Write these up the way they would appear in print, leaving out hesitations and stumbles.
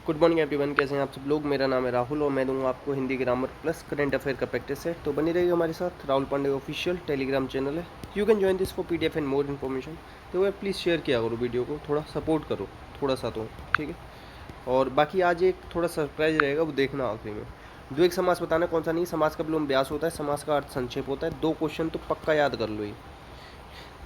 Good morning everyone, कैसे हैं आप सब लोग। मेरा नाम है राहुल और मैं दूंगा आपको Hindi grammar plus current affair का प्रैक्टिस है। तो बनी रहिए हमारे साथ। Rahul Pandey official telegram channel है। You can join this for PDF and more information. तो यार प्लीज़ शेयर किया करो वीडियो को, थोड़ा सपोर्ट करो, थोड़ा सा तो ठीक है। और बाकी आज एक थोड़ा सरप्राइज रहेगा, वो देखना आखिरी में। जो एक समास बताना, कौन सा नहीं। समास का विलोम व्यास होता है, समास का अर्थ संक्षेप होता है। 2 क्वेश्चन तो पक्का याद कर लो ये।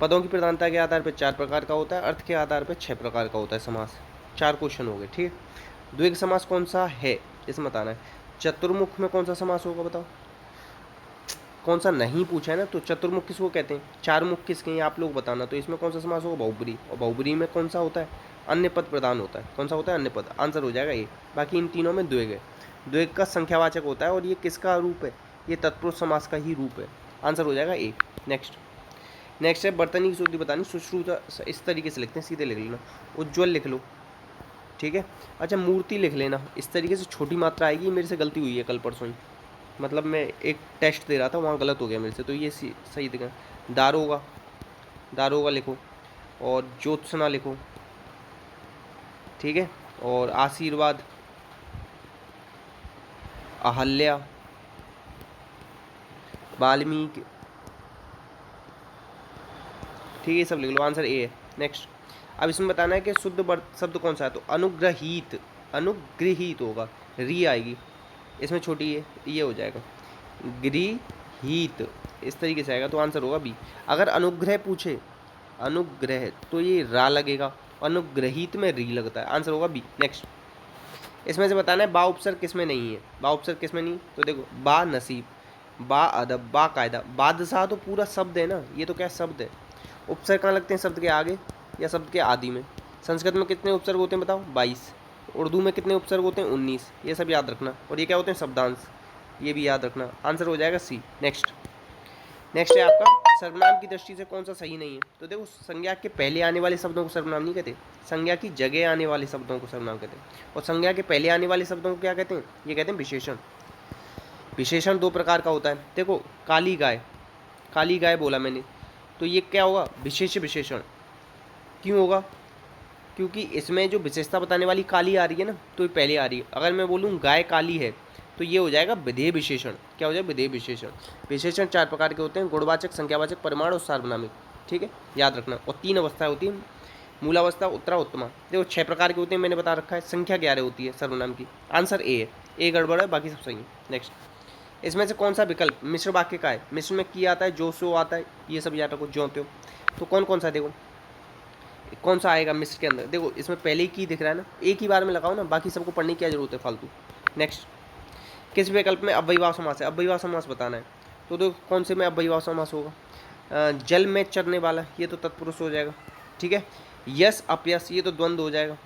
पदों की प्रधानता के आधार पर 4 प्रकार का होता है, अर्थ के आधार पर 6 प्रकार का होता है समास। 4 क्वेश्चन हो गए, ठीक है। द्विग समास कौन सा है, इसमें बताना है। चतुर्मुख में कौन सा समास होगा बताओ। कौन सा नहीं पूछा है ना, तो चतुर्मुख किसको कहते हैं, 4 मुख किसके हैं आप लोग बताना। तो इसमें कौन सा समास होगा, बहुब्री। और बहुब्री में कौन सा होता है, अन्य पद प्रधान होता है। कौन सा होता है, अन्य पद। आंसर हो जाएगा ये। बाकी इन तीनों में द्विग है। द्विग का संख्यावाचक होता है और ये किसका रूप है, ये तत्पुरुष समास का ही रूप है। आंसर हो जाएगा ए। नेक्स्ट है बर्तनी की शुद्धि बतानी। सुश्रुता इस तरीके से लिखते हैं, सीधे लिख लेना। उज्ज्वल लिख लो, ठीक है। अच्छा, मूर्ति लिख लेना। इस तरीके से छोटी मात्रा आएगी, मेरे से गलती हुई है कल परसों ही। मतलब मैं एक टेस्ट दे रहा था, वहाँ गलत हो गया मेरे से, तो ये सही दिखा। दारोगा, दारोगा लिखो। और ज्योत्सना लिखो, ठीक है। और आशीर्वाद, अहल्या, वाल्मीकि, ठीक है। ये सब लिख लो, आंसर ए है। नेक्स्ट, अब इसमें बताना है कि शुद्ध शब्द कौन सा है। तो अनुग्रहित, अनुगृहित होगा, री आएगी इसमें छोटी है, ये हो जाएगा गृहीत, इस तरीके से आएगा। तो आंसर होगा बी। अगर अनुग्रह पूछे, अनुग्रह, तो ये रा लगेगा। अनुग्रहित में री लगता है, आंसर होगा बी। नेक्स्ट, इसमें से बताना है बा उपसर्ग किसमें नहीं है। बा उपसर्ग किसमें नहीं, तो देखो, बा नसीब, बा अदब, बा कायदा। बादशाह तो पूरा शब्द है ना, ये तो क्या शब्द है। उपसर्ग कहाँ लगते हैं, शब्द के आगे या शब्द के आदि में। संस्कृत में कितने उपसर्ग होते हैं बताओ, 22। उर्दू में कितने उपसर्ग होते हैं, 19। ये सब याद रखना। और ये क्या होते हैं, शब्दांश, ये भी याद रखना। आंसर हो जाएगा सी। नेक्स्ट है आपका, सर्वनाम की दृष्टि से कौन सा सही नहीं है। तो देखो, संज्ञा के पहले आने वाले शब्दों को सर्वनाम नहीं कहते, संज्ञा की जगह आने वाले शब्दों को सर्वनाम कहते हैं। और संज्ञा के पहले आने वाले शब्दों को क्या कहते हैं, ये कहते हैं विशेषण। विशेषण 2 प्रकार का होता है। देखो, काली गाय, काली गाय बोला मैंने, तो ये क्या होगा, विशेष विशेषण। क्यों होगा, क्योंकि इसमें जो विशेषता बताने वाली काली आ रही है ना, तो ये पहले आ रही है। अगर मैं बोलूँ गाय काली है, तो ये हो जाएगा विधेय विशेषण। क्या हो जाएगा, विधेय विशेषण। विशेषण 4 प्रकार के होते हैं, गुणवाचक, संख्यावाचक, परिमाण और सार्वनामिक, ठीक है, याद रखना। और 3 अवस्थाएं होती हैं, मूलावस्था, उत्तरा, उत्तमा। देखो 6 प्रकार के होते हैं, मैंने बता रखा है। संख्या 11 होती है सर्वनाम की। आंसर ए है, ए गड़बड़ है, बाकी सब सही है। नेक्स्ट, इसमें से कौन सा विकल्प मिश्र वाक्य का है। मिश्र में की आता है, जो सो आता है, ये सब याद रखो, ज्यों त्यों। तो कौन कौन सा, देखो कौन सा आएगा मिश्र के अंदर। देखो इसमें पहले ही की दिख रहा है ना, एक ही बार में लगाओ ना, बाकी सबको पढ़ने की क्या जरूरत है फालतू। नेक्स्ट, किस विकल्प में अव्ययीभाव समास है। अव्ययीभाव समास बताना है। तो देखो कौन से में अव्ययीभाव समास होगा, जल में चरने वाला, ये तो तत्पुरुष हो जाएगा, ठीक है। यस अपयस, ये तो द्वंद्व हो जाएगा,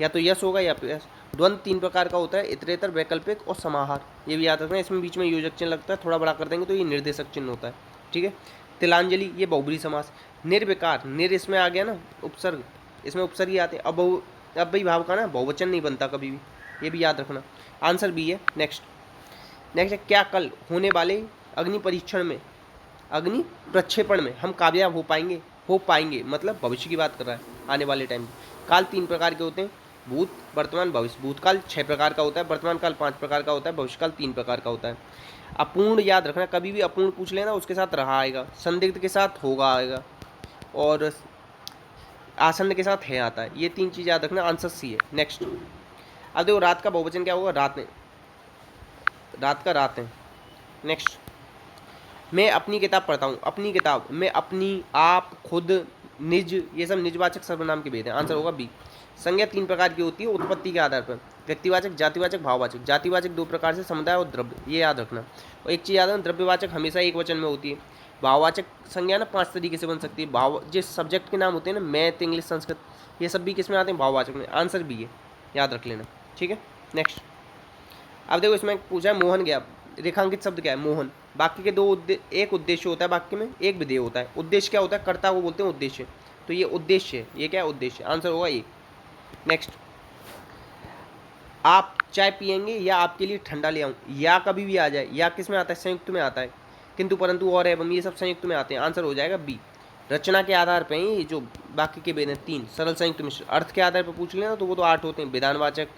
या तो यस होगा या अपयस। द्वंद्व 3 प्रकार का होता है, इतरेतर, वैकल्पिक और समाहार, ये भी याद रखना है। इसमें बीच में योजक चिन्ह लगता है, थोड़ा बड़ा कर देंगे तो ये निर्देशक चिन्ह होता है, ठीक है। तिलांजलि, ये बहुब्री समास। निर्विकार, निर इसमें आ गया ना उपसर्ग, इसमें उपसर्ग ही आते हैं। अब भाई भाव का ना बहुवचन नहीं बनता कभी भी, ये भी याद रखना। आंसर बी है। नेक्स्ट है, क्या कल होने वाले अग्नि परीक्षण में, अग्नि प्रक्षेपण में हम कामयाब हो पाएंगे मतलब भविष्य की बात कर रहा है, आने वाले टाइम। काल 3 प्रकार के होते हैं, भूत, वर्तमान, भविष्य। भूतकाल 6 प्रकार का होता है, वर्तमान काल 5 प्रकार का होता है, भविष्यकाल 3 प्रकार का होता है। अपूर्ण याद रखना, कभी भी अपूर्ण पूछ लेना उसके साथ रहा आएगा, संदिग्ध के साथ होगा आएगा, और आसन्न के साथ है आता है। ये 3 चीज़ याद रखना, आंसर सी है। नेक्स्ट, अब देखो रात का बहुवचन क्या होगा, रात है, रात का रात है। नेक्स्ट, मैं अपनी किताब पढ़ता हूँ। अपनी किताब में अपनी, आप, खुद, निज, ये सब निजवाचक सर्वनाम के भेद हैं। आंसर होगा बी। संज्ञा 3 प्रकार की होती है उत्पत्ति के आधार पर, व्यक्तिवाचक, जातिवाचक, भाववाचक। जातिवाचक 2 प्रकार से, समुदाय और द्रव्य, ये याद रखना। और एक चीज़ याद रखना, द्रव्यवाचक हमेशा एक वचन में होती है। भाववाचक संज्ञा ना 5 तरीके से बन सकती है। भाव, जिस सब्जेक्ट के नाम होते हैं ना, मैथ, इंग्लिश, संस्कृत, ये सब भी किस में आते हैं, भाववाचक में। आंसर बी है, याद रख लेना, ठीक है। नेक्स्ट, अब देखो इसमें पूछा है मोहन गया, रेखांकित शब्द क्या है, मोहन। बाकी के 2 एक उद्देश्य होता है वाक्य में, एक विधेय होता है। उद्देश्य क्या होता है, कर्ता को बोलते हैं उद्देश्य, तो ये उद्देश्य है, ये क्या है, उद्देश्य। आंसर होगा ए। नेक्स्ट, आप चाय पियेंगे या आपके लिए ठंडा ले आऊँ, या कभी भी आ जाए, या किस में आता है, संयुक्त में आता है। किंतु, परंतु, और, एवं, ये सब संयुक्त में आते हैं। आंसर हो जाएगा बी। रचना के आधार पर ही जो बाकी के भेद हैं 3, सरल, संयुक्त, मिश्र। अर्थ के आधार पर पूछ लेना तो वो तो 8 होते हैं, विधानवाचक,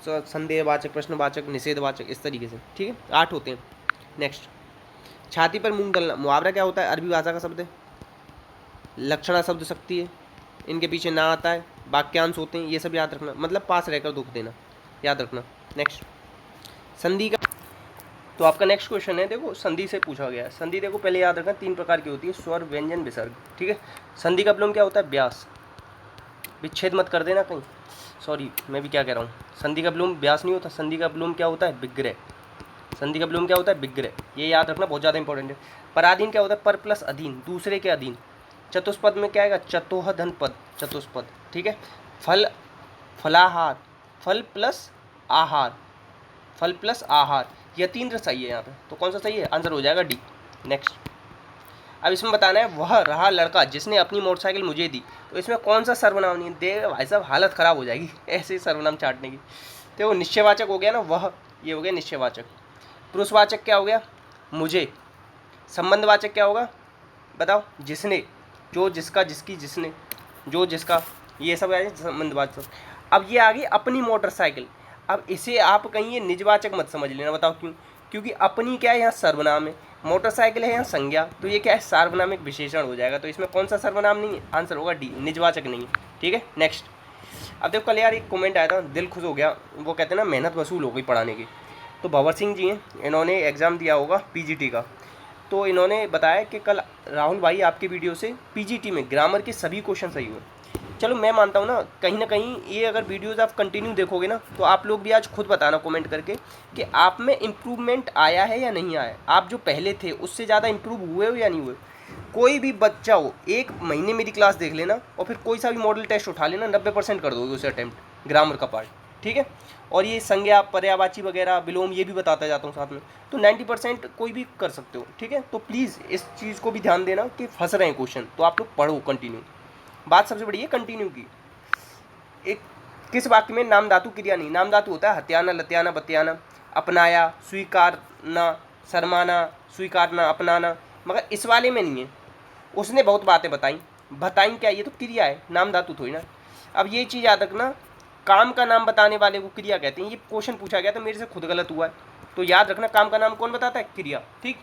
संदेहवाचक, प्रश्नवाचक, निषेधवाचक, इस तरीके से। ठीक है, 8 होते हैं। नेक्स्ट, छाती पर मूंग दलना, मुहावरा क्या होता है? अरबी भाषा का शब्द है। लक्षणा शब्द शक्ति है, इनके पीछे ना आता है। वाक्यांश होते हैं, ये सब याद रखना, मतलब पास रहकर दुख देना, याद रखना। नेक्स्ट, संधि का, तो आपका नेक्स्ट क्वेश्चन है, देखो संधि से पूछा गया है। संधि देखो पहले याद रखना 3 प्रकार की होती है, स्वर, व्यंजन, विसर्ग। ठीक है, संधि का विलोम क्या होता है? व्यास। विच्छेद मत कर देना कहीं, सॉरी मैं भी क्या कह रहा हूँ। संधि का विलोम व्यास नहीं होता, संधि का विलोम क्या होता है? विग्रह। संधि का विलोम क्या होता है? विग्रह, ये याद रखना, बहुत ज़्यादा इंपॉर्टेंट है। पराधीन क्या होता है? पर प्लस अधीन, दूसरे के अधीन। चतुष्पद में क्या आएगा? चतुहधन पद, चतुष्पद। ठीक है, फल, फलाहार, फल प्लस आहार, फल प्लस आहार, यह 3 सही है यहाँ पे, तो कौन सा सही है? आंसर हो जाएगा डी। नेक्स्ट, अब इसमें बताना है, वह रहा लड़का जिसने अपनी मोटरसाइकिल मुझे दी, तो इसमें कौन सा सर्वनाम नहीं दे भाई साहब, हालत ख़राब हो जाएगी ऐसे सर्वनाम चाटने की। तो वो निश्चयवाचक हो गया ना, वह, ये हो गया निश्चयवाचक। पुरुषवाचक क्या हो गया? मुझे। संबंधवाचक क्या होगा? बताओ, जिसने, जो, जिसका, जिसकी, जिसने, जो, जिसका, ये सब है संबंधवाचक। अब ये आ गई अपनी मोटरसाइकिल। अब इसे आप कहीं ये निजवाचक मत समझ लेना, बताओ क्यों? क्योंकि अपनी क्या है? यहाँ सर्वनाम है, मोटरसाइकिल है यहाँ संज्ञा, तो ये क्या है? सार्वनामिक विशेषण हो जाएगा, तो इसमें कौन सा सर्वनाम नहीं है? आंसर होगा डी, निजवाचक नहीं है। ठीक है, नेक्स्ट। अब देखो कल यार एक कमेंट आया था, दिल खुश हो गया, वो कहते हैं ना मेहनत वसूल हो गई पढ़ाने की। तो भंवर सिंह जी हैं, इन्होंने एग्ज़ाम दिया होगा पीजीटी का, तो इन्होंने बताया कि कल राहुल भाई आपके वीडियो से पीजीटी में ग्रामर के सभी क्वेश्चन सही हुए। चलो मैं मानता हूँ ना कहीं ये अगर वीडियोस आप कंटिन्यू देखोगे ना, तो आप लोग भी आज खुद बताना कमेंट करके कि आप में इम्प्रूवमेंट आया है या नहीं आया। आप जो पहले थे उससे ज़्यादा इम्प्रूव हुए हो या नहीं हुए। कोई भी बच्चा हो, 1 महीने मेरी क्लास देख लेना और फिर कोई सा भी मॉडल टेस्ट उठा लेना, 90% कर दोगे उसे अटैम्प्ट, ग्रामर का पार्ट। ठीक है, और ये संज्ञा, पर्यायवाची वगैरह, विलोम, ये भी बताता जाता हूँ साथ में, तो 90% कोई भी कर सकते हो। ठीक है, तो प्लीज़ इस चीज़ को भी ध्यान देना कि फंस रहे हैं क्वेश्चन, तो आप लोग पढ़ो कंटिन्यू। बात सबसे बड़ी है कंटिन्यू की। एक किस वाक्य में नाम धातु क्रिया नहीं? नाम धातु होता है हत्याना, लत्याना, बत्याना, अपनाया, स्वीकारना, शर्माना, स्वीकारना, अपनाना, मगर इस वाले में नहीं है। उसने बहुत बातें बताई, बताई क्या? ये तो क्रिया है, नाम धातु थोड़ी ना। अब ये चीज़ याद रखना, काम का नाम बताने वाले को क्रिया कहते हैं। ये क्वेश्चन पूछा गया था, मेरे से खुद गलत हुआ है, तो याद रखना काम का नाम कौन बताता है? क्रिया। ठीक,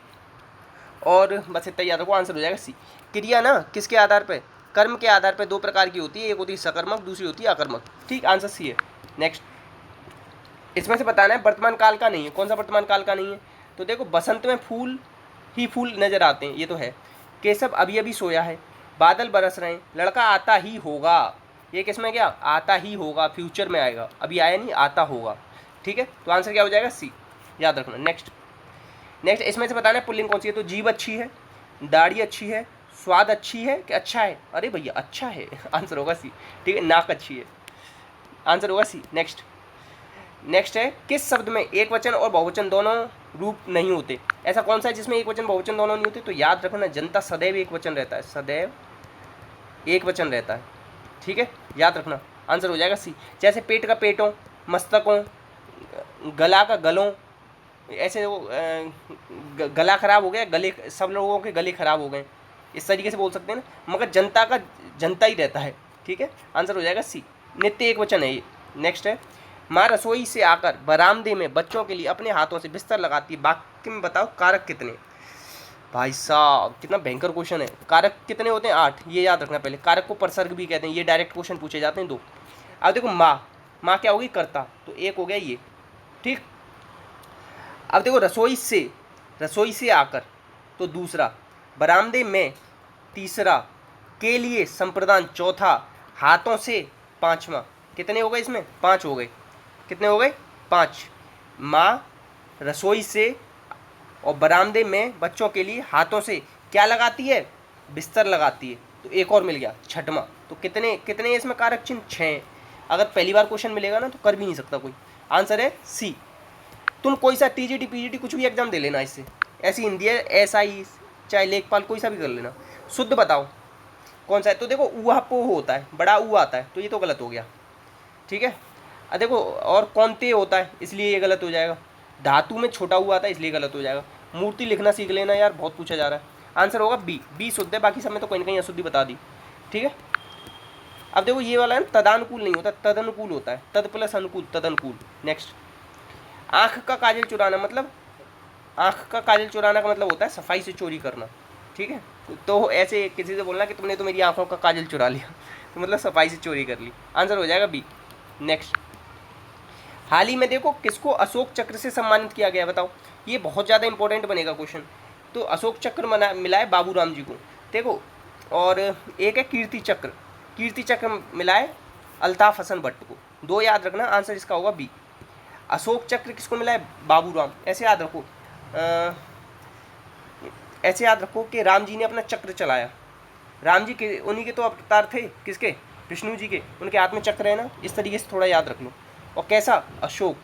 और बस इतना याद रखो, आंसर हो जाएगा सी। क्रिया ना किसके आधार पर? कर्म के आधार पर 2 प्रकार की होती है, एक होती है सकर्मक, दूसरी होती है अकर्मक। ठीक, आंसर सी है। नेक्स्ट, इसमें से बताना है वर्तमान काल का नहीं है। कौन सा वर्तमान काल का नहीं है? तो देखो, बसंत में फूल ही फूल नजर आते हैं, ये तो है। केशव अभी अभी सोया है, बादल बरस रहे हैं, लड़का आता ही होगा, ये किसमें गया? आता ही होगा, फ्यूचर में आएगा, अभी आया नहीं, आता होगा। ठीक है, तो आंसर क्या हो जाएगा? सी, याद रखना। नेक्स्ट, इसमें से बताना है पुल्लिंग कौन सी है? तो जीभ अच्छी है, दाढ़ी अच्छी है, स्वाद अच्छी है कि अच्छा है? अरे भैया अच्छा है, आंसर होगा सी। ठीक है, नाक अच्छी है, आंसर होगा सी। नेक्स्ट है, किस शब्द में एक वचन और बहुवचन दोनों रूप नहीं होते? ऐसा कौन सा है जिसमें एक वचन बहुवचन दोनों नहीं होते? तो याद रखना, जनता सदैव एक वचन रहता है, सदैव एक वचन रहता है। ठीक है, याद रखना, आंसर हो जाएगा सी। जैसे पेट का पेटों, मस्तकों, गला का गलों, ऐसे वो गला खराब हो गया, गले, सब लोगों के गले खराब हो गए, इस तरीके से बोल सकते हैं ना, मगर जनता का जनता ही रहता है। ठीक है, आंसर हो जाएगा सी, नित्य एक वचन है ये। नेक्स्ट है, माँ रसोई से आकर बरामदे में बच्चों के लिए अपने हाथों से बिस्तर लगाती है, वाक्य में बताओ कारक कितने? भाई साहब कितना भयंकर क्वेश्चन है। कारक कितने होते हैं? 8, ये याद रखना पहले। कारक को परसर्ग भी कहते हैं, ये डायरेक्ट क्वेश्चन पूछे जाते हैं 2। अब देखो, माँ क्या होगी? कर्ता, तो 1 हो गया ये। ठीक, अब देखो, रसोई से आकर, तो दूसरा, बरामदे में तीसरा, के लिए संप्रदान चौथा, हाथों से पांचवा, कितने हो गए इसमें? 5 हो गए। कितने हो गए? 5। माँ, रसोई से और बरामदे में बच्चों के लिए हाथों से क्या लगाती है? बिस्तर लगाती है, तो 1 और मिल गया, छठवां। तो कितने कितने इसमें कारक चिन्ह? 6। अगर पहली बार क्वेश्चन मिलेगा ना तो कर भी नहीं सकता कोई। आंसर है सी। तुम कोई सा टीजीटी पीजीटी कुछ भी एग्जाम दे लेना इससे, ऐसी हिंदी है, एसआई, चाहे लेखपाल, कोई सा भी कर लेना। शुद्ध बताओ कौन सा है? तो देखो, ऊहा पो होता है, बड़ा ऊ आता है, तो ये तो गलत हो गया। ठीक है, देखो, और कौनते होता है, इसलिए ये गलत हो जाएगा। धातु में छोटा ऊ आता है, इसलिए गलत हो जाएगा। मूर्ति लिखना सीख लेना यार, बहुत पूछा जा रहा है। आंसर होगा बी, शुद्ध है, बाकी सब में तो कहीं ना कहीं अशुद्धि बता दी। ठीक है, अब देखो ये वाला है ना, तदानुकूल नहीं होता, तदनुकूल होता है, तद प्लस अनुकूल, तदनुकूल। नेक्स्ट, आँख का काजल चुराना, मतलब आँख का काजल चुराना का मतलब होता है सफाई से चोरी करना, ठीक है। तो ऐसे किसी से बोलना कि तुमने तो मेरी आँखों का काजल चुरा लिया, तो मतलब सफाई से चोरी कर ली, आंसर हो जाएगा बी। नेक्स्ट, हाल ही में देखो किसको अशोक चक्र से सम्मानित किया गया, बताओ। ये बहुत ज़्यादा इंपॉर्टेंट बनेगा क्वेश्चन। तो अशोक चक्र मिला है बाबूराम जी को, देखो। और एक है कीर्ति चक्र, कीर्ति चक्र मिला है अल्ताफ हसन भट्ट को। दो याद रखना, आंसर इसका होगा बी। अशोक चक्र किसको मिला है, बाबूराम। ऐसे याद रखो, ऐसे याद रखो कि राम जी ने अपना चक्र चलाया, राम जी के उन्हीं के तो अवतार थे, किसके, विष्णु जी के, उनके हाथ में चक्र है ना, इस तरीके से थोड़ा याद रख लो। और कैसा, अशोक,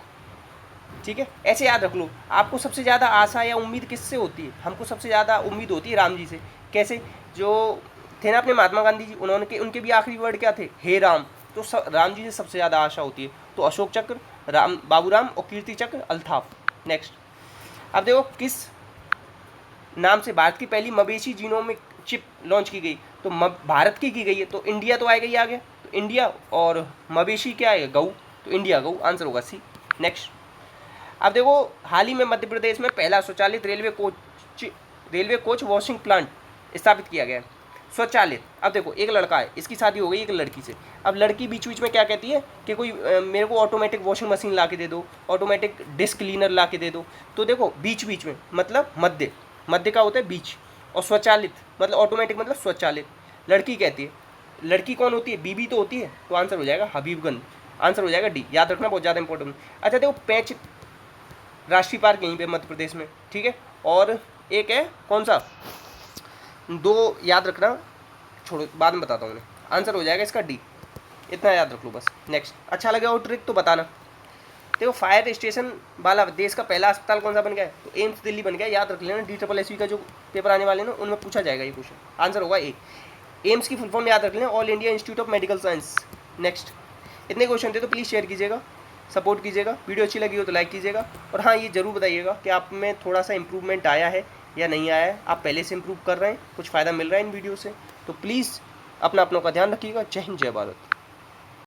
ठीक है, ऐसे याद रख लो। आपको सबसे ज़्यादा आशा या उम्मीद किससे होती है, हमको सबसे ज़्यादा उम्मीद होती है राम जी से। कैसे, जो थे ना अपने महात्मा गांधी जी, उन्होंने उनके भी आखिरी वर्ड क्या थे, हे राम। तो राम जी से सबसे ज़्यादा आशा होती है। तो अशोक चक्र, राम, बाबूराम और कीर्ति चक्र अल्ताफ। नेक्स्ट, अब देखो किस नाम से भारत की पहली मवेशी जीनोमिक चिप लॉन्च की गई, तो भारत की गई है, तो इंडिया तो आएगा ही आगे, तो इंडिया, और मवेशी क्या आएगा, गऊ, तो इंडिया गऊ, आंसर होगा सी। नेक्स्ट, अब देखो हाल ही में मध्य प्रदेश में पहला स्वचालित रेलवे कोच वॉशिंग प्लांट स्थापित किया गया है, स्वचालित। अब देखो एक लड़का है, इसकी शादी हो गई एक लड़की से। अब लड़की बीच बीच में क्या कहती है कि कोई मेरे को ऑटोमेटिक वॉशिंग मशीन ला के दे दो, ऑटोमेटिक डिस्क क्लीनर ला के दे दो। तो देखो बीच बीच में मतलब मध्य, मध्य का होता है बीच, और स्वचालित मतलब ऑटोमेटिक मतलब स्वचालित। लड़की कहती है, लड़की कौन होती है, बीबी तो होती है, तो आंसर हो जाएगा हबीबगंज, आंसर हो जाएगा डी। याद रखना, बहुत ज़्यादा इंपॉर्टेंट। अच्छा देखो पैंच राष्ट्रीय पार्क यहीं पे मध्य प्रदेश में, ठीक है। और एक है कौन सा, दो याद रखना, छोड़ो बाद में बताता हूँ उन्हें, आंसर हो जाएगा इसका डी, इतना याद रख लो बस। नेक्स्ट, अच्छा लगे और ट्रिक तो बताना। देखो फायर स्टेशन वाला देश का पहला अस्पताल कौन सा बन गया है, तो एम्स दिल्ली बन गया, याद रख लेना। DSSB का जो पेपर आने वाले ना उनमें पूछा जाएगा ये क्वेश्चन, आंसर होगा ए। एम्स की फुल फॉर्म याद रख लेना, all India institute of medical science. Next, इतने क्वेश्चन थे तो प्लीज़ शेयर कीजिएगा, सपोर्ट कीजिएगा। वीडियो अच्छी लगी हो तो लाइक कीजिएगा, और हाँ ये जरूर बताइएगा कि आप में थोड़ा सा इंप्रूवमेंट आया है या नहीं आया है, आप पहले से इंप्रूव कर रहे हैं, कुछ फ़ायदा मिल रहा है इन वीडियो से। तो प्लीज़ अपना अपनों का ध्यान रखिएगा। जय हिंद, जय भारत।